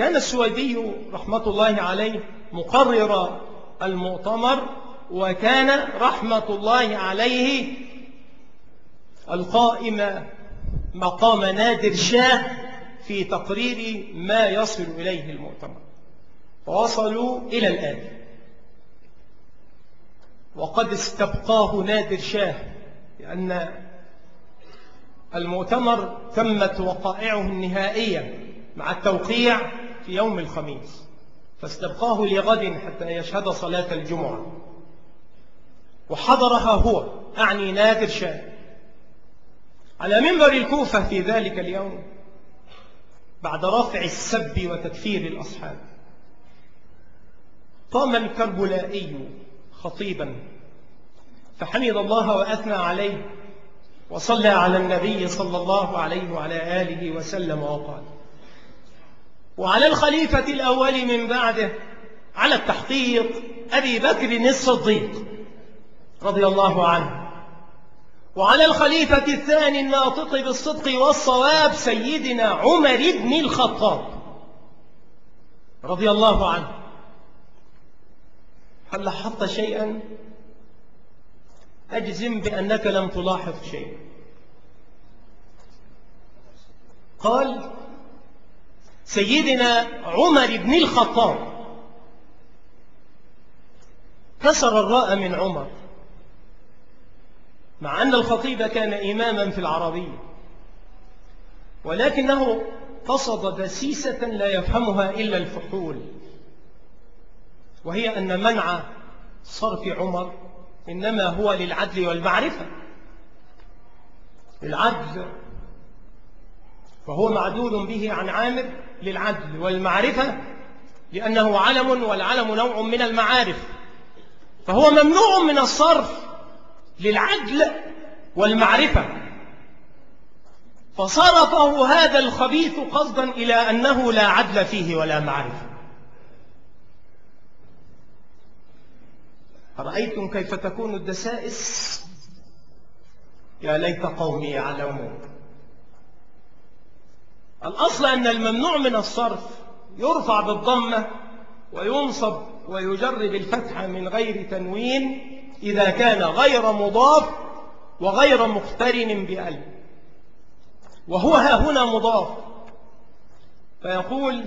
كان السويدي رحمة الله عليه مقرر المؤتمر، وكان رحمة الله عليه القائم مقام نادر شاه في تقرير ما يصل إليه المؤتمر. فوصلوا إلى الآن، وقد استبقاه نادر شاه، لأن المؤتمر تمت وقائعه النهائية مع التوقيع في يوم الخميس، فاستبقاه لغد حتى يشهد صلاة الجمعة، وحضرها هو، أعني نادر شاه، على منبر الكوفة في ذلك اليوم بعد رفع السب وتكفير الأصحاب. قام الكربلائي خطيبا فحمد الله وأثنى عليه وصلى على النبي صلى الله عليه وعلى آله وسلم وقال: وعلى الخليفة الأول من بعده على التحقيق أبي بكر الصديق رضي الله عنه، وعلى الخليفة الثاني الناطق بالصدق والصواب سيدنا عمر بن الخطاب رضي الله عنه. هل لاحظت شيئا؟ أجزم بأنك لم تلاحظ شيئا. قال سيدنا عمر بن الخطاب، كسر الراء من عمر، مع أن الخطيب كان إماما في العربية، ولكنه قصد دسيسة لا يفهمها إلا الفحول، وهي أن منع صرف عمر إنما هو للعدل والمعرفة. العدل فهو معدول به عن عامر للعدل، والمعرفة لأنه علم، والعلم نوع من المعارف، فهو ممنوع من الصرف للعدل والمعرفة. فصرفه هذا الخبيث قصدا إلى أنه لا عدل فيه ولا معرفة. أرأيتم كيف تكون الدسائس؟ يا ليت قومي يعلمون. الأصل أن الممنوع من الصرف يرفع بالضمة وينصب ويجر بالفتحة من غير تنوين إذا كان غير مضاف وغير مقترن بألف، وهو ها هنا مضاف، فيقول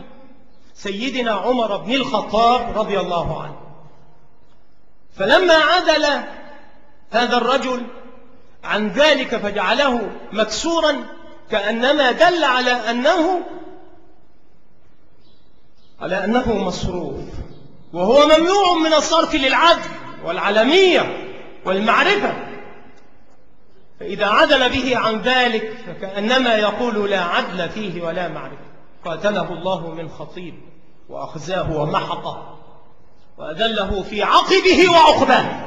سيدنا عمر بن الخطاب رضي الله عنه. فلما عدل هذا الرجل عن ذلك فجعله مكسورا، كأنما دل على أنه مصروف، وهو ممنوع من الصرف للعدل والعلمية والمعرفة. فإذا عدل به عن ذلك فكأنما يقول لا عدل فيه ولا معرفة. قاتله الله من خطيب وأخزاه ومحقه وأذله في عقبه وعقباه.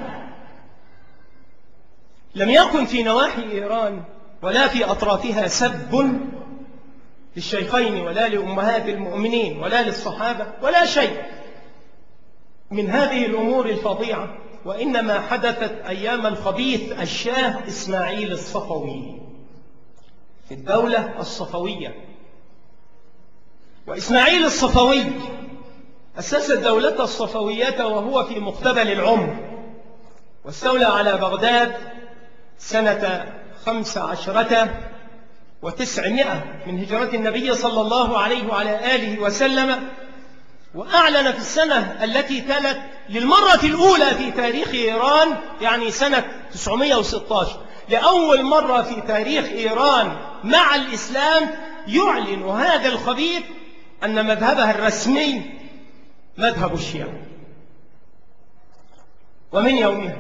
لم يكن في نواحي إيران ولا في أطرافها سب للشيخين ولا لأمهات المؤمنين ولا للصحابة ولا شيء من هذه الأمور الفظيعة، وإنما حدثت أيام الخبيث الشاه إسماعيل الصفوي في الدولة الصفوية. وإسماعيل الصفوي أسس الدولة الصفوية وهو في مقتبل العمر، واستولى على بغداد سنة 15 و900 من هجرة النبي صلى الله عليه وعلى آله وسلم، وأعلن في السنة التي تلت للمرة الأولى في تاريخ إيران، يعني سنة 916، لأول مرة في تاريخ إيران مع الإسلام يعلن هذا الخبيث أن مذهبها الرسمي مذهب الشيعة. ومن يومها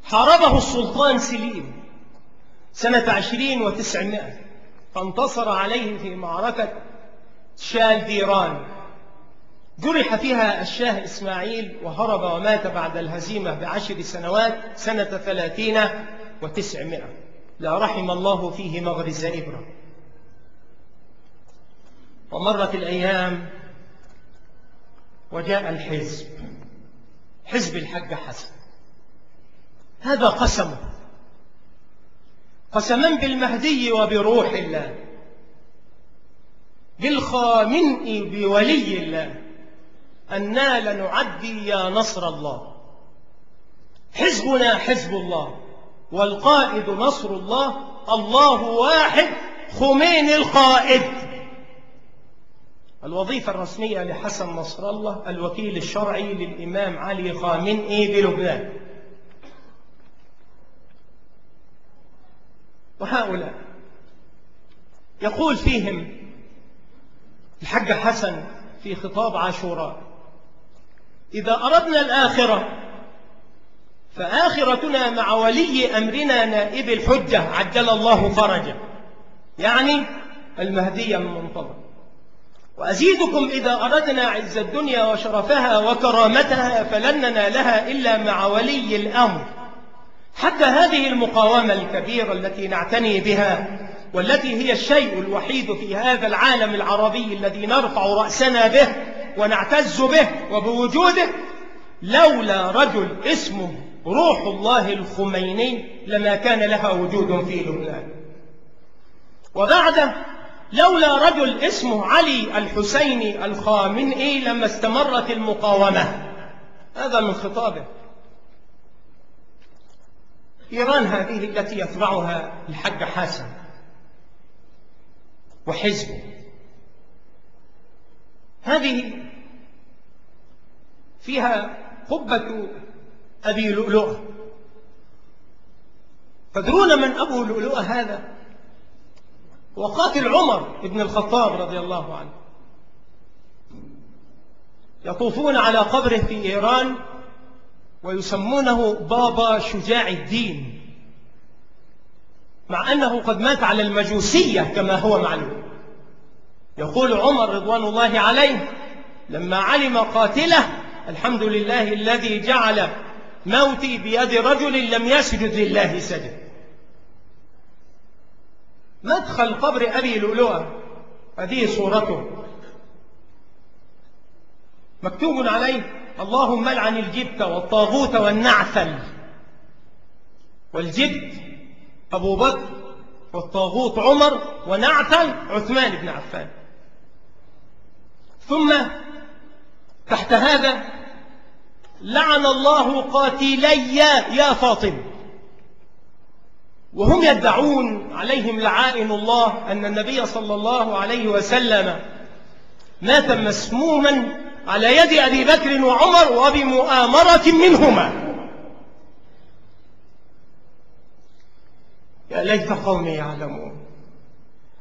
حاربه السلطان سليم سنة 20 و900، فانتصر عليه في معركة شال ديران، جرح فيها الشاه إسماعيل وهرب ومات بعد الهزيمة ب10 سنوات سنة 30 و900. لا رحم الله فيه مغرز إبرة. ومرت الأيام وجاء الحزب، حزب الحج حسن. هذا قسم، قسما بالمهدي وبروح الله، بالخامنء بولي الله أنا لنعدي يا نصر الله، حزبنا حزب الله والقائد نصر الله، الله واحد خميني القائد. الوظيفة الرسمية لحسن نصر الله الوكيل الشرعي للإمام علي خامنئي بلبنان. وهؤلاء يقول فيهم الحاج حسن في خطاب عاشوراء: إذا أردنا الآخرة فآخرتنا مع ولي أمرنا نائب الحجة عجل الله فرجه، يعني المهدي المنتظر. وأزيدكم: إذا أردنا عز الدنيا وشرفها وكرامتها فلن ننالها إلا مع ولي الأمر. حتى هذه المقاومة الكبيرة التي نعتني بها والتي هي الشيء الوحيد في هذا العالم العربي الذي نرفع رأسنا به ونعتز به وبوجوده، لولا رجل اسمه روح الله الخميني لما كان لها وجود في لبنان. وبعده لولا رجل اسمه علي الحسيني الخامنئي لما استمرت المقاومة. هذا من خطابه. إيران هذه التي يتبعها الحاج حسن وحزبه، هذه فيها قبة أبي لؤلؤة. تدرون من أبو لؤلؤة هذا؟ وقاتل عمر بن الخطاب رضي الله عنه. يطوفون على قبره في إيران ويسمونه بابا شجاع الدين، مع أنه قد مات على المجوسية كما هو معلوم. يقول عمر رضوان الله عليه لما علم قاتله: الحمد لله الذي جعل موتي بيد رجل لم يسجد لله سجد. مدخل قبر أبي لؤلؤة هذه صورته، مكتوب عليه: اللهم لعن الجبت والطاغوت والنعثل. والجبت أبو بكر والطاغوت عمر ونعثل عثمان بن عفان. ثم تحت هذا: لعن الله قاتلي يا فاطمة. وهم يدعون عليهم لعائن الله أن النبي صلى الله عليه وسلم مات مسموما على يد أبي بكر وعمر وبمؤامرة منهما. يا ليت قومي يعلمون.